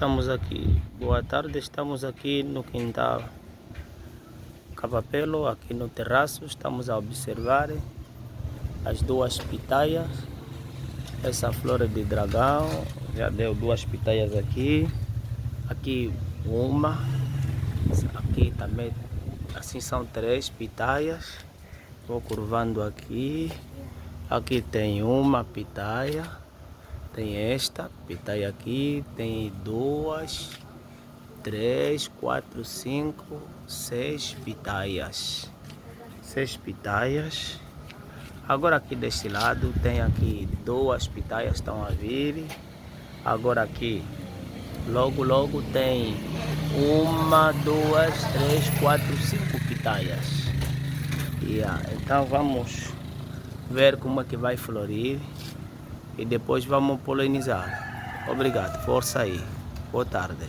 estamos aqui. Boa tarde, estamos aqui no quintal Cavapelo, aqui no terraço. Estamos a observar as duas pitaias. Essa flor de dragão já deu duas pitaias aqui. Aqui uma. Aqui também, assim são três pitaias. Vou curvando aqui. Aqui tem uma pitaia. Tem esta pitaia aqui. Tem duas, três, quatro, cinco, seis pitaias. Seis pitaias. Agora aqui deste lado tem aqui duas pitaias estão a vir. Agora aqui logo tem uma, duas, três, quatro, cinco pitaias. Então vamos ver como é que vai florir e depois vamos polinizar. Obrigado, força aí. Boa tarde.